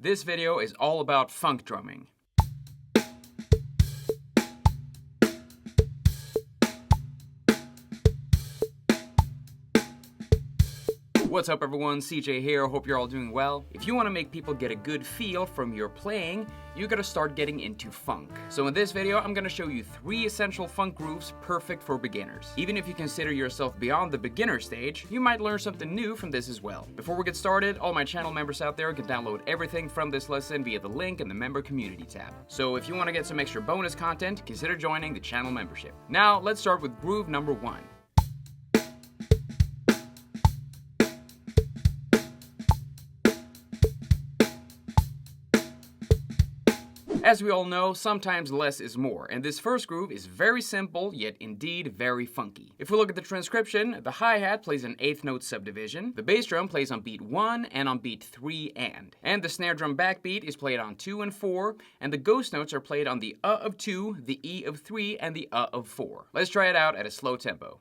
This video is all about funk drumming. What's up everyone, CJ here, hope you're all doing well. If you want to make people get a good feel from your playing, you gotta start getting into funk. So in this video, I'm gonna show you 3 essential funk grooves perfect for beginners. Even if you consider yourself beyond the beginner stage, you might learn something new from this as well. Before we get started, all my channel members out there can download everything from this lesson via the link in the member community tab. So if you want to get some extra bonus content, consider joining the channel membership. Now let's start with groove number 1. As we all know, sometimes less is more, and this first groove is very simple, yet indeed very funky. If we look at the transcription, the hi-hat plays an 8th note subdivision, the bass drum plays on beat 1 and on beat 3 and the snare drum backbeat is played on 2 and 4, and the ghost notes are played on the of 2, the E of 3, and the of 4. Let's try it out at a slow tempo.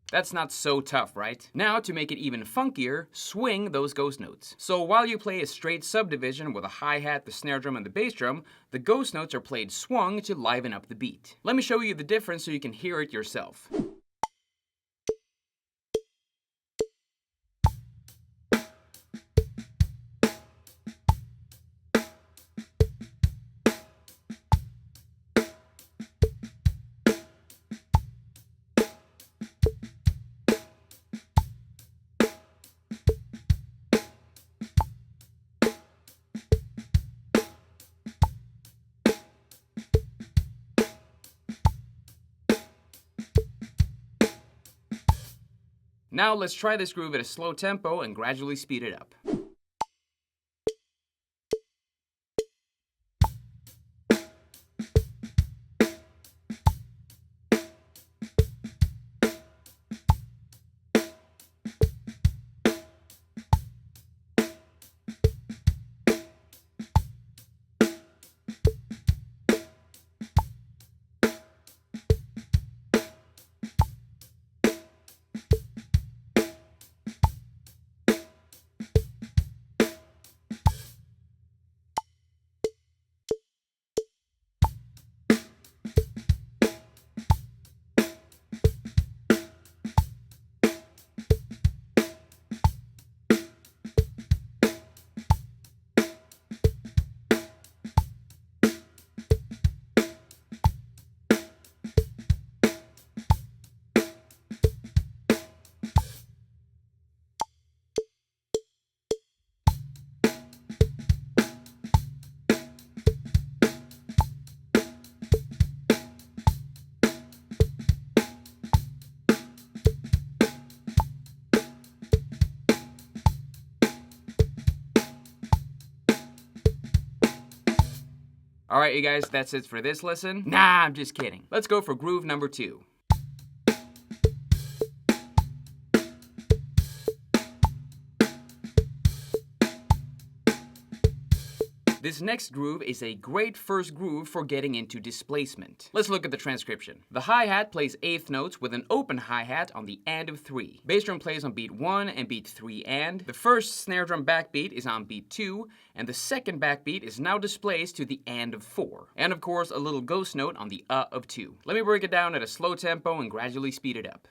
That's not so tough, right? Now, to make it even funkier, swing those ghost notes. So while you play a straight subdivision with a hi-hat, the snare drum, and the bass drum, the ghost notes are played swung to liven up the beat. Let me show you the difference so you can hear it yourself. Now let's try this groove at a slow tempo and gradually speed it up. Alright you guys, that's it for this lesson. Nah, I'm just kidding. Let's go for groove number 2. This next groove is a great first groove for getting into displacement. Let's look at the transcription. The hi-hat plays 8th notes with an open hi-hat on the and of 3. Bass drum plays on beat 1 and beat 3 and. The first snare drum backbeat is on beat 2, and the second backbeat is now displaced to the and of 4. And of course, a little ghost note on the of 2. Let me break it down at a slow tempo and gradually speed it up.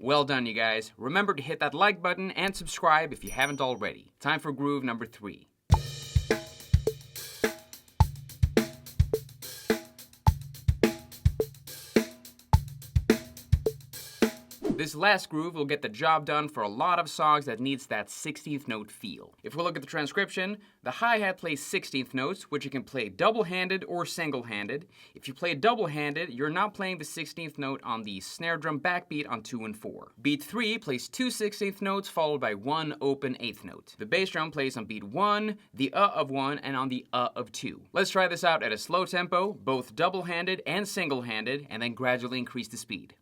Well done, you guys. Remember to hit that like button and subscribe if you haven't already. Time for groove number 3. This last groove will get the job done for a lot of songs that needs that 16th note feel. If we look at the transcription, the hi-hat plays 16th notes, which you can play double-handed or single-handed. If you play double-handed, you're not playing the 16th note on the snare drum backbeat on 2 and 4. Beat 3 plays 2 16th notes followed by 1 open 8th note. The bass drum plays on beat 1, the of 1, and on the of 2. Let's try this out at a slow tempo, both double-handed and single-handed, and then gradually increase the speed.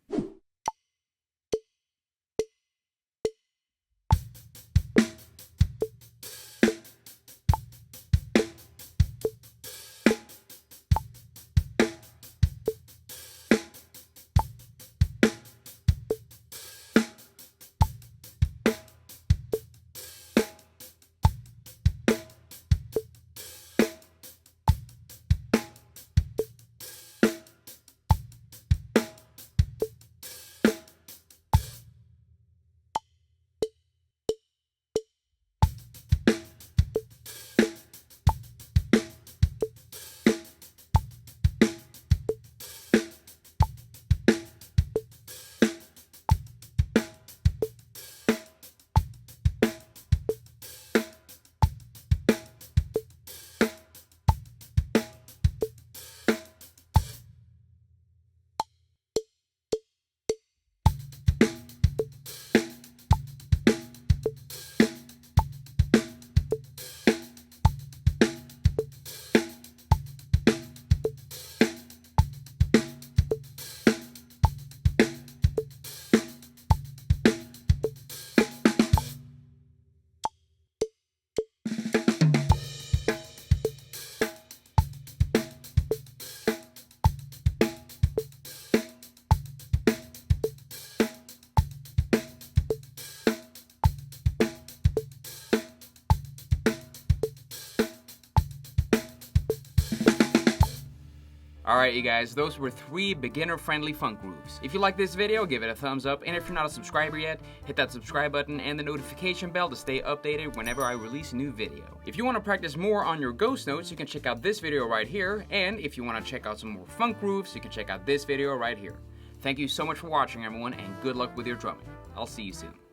Alright you guys, those were 3 beginner-friendly funk grooves. If you like this video, give it a thumbs up, and if you're not a subscriber yet, hit that subscribe button and the notification bell to stay updated whenever I release a new video. If you want to practice more on your ghost notes, you can check out this video right here, and if you want to check out some more funk grooves, you can check out this video right here. Thank you so much for watching everyone, and good luck with your drumming. I'll see you soon.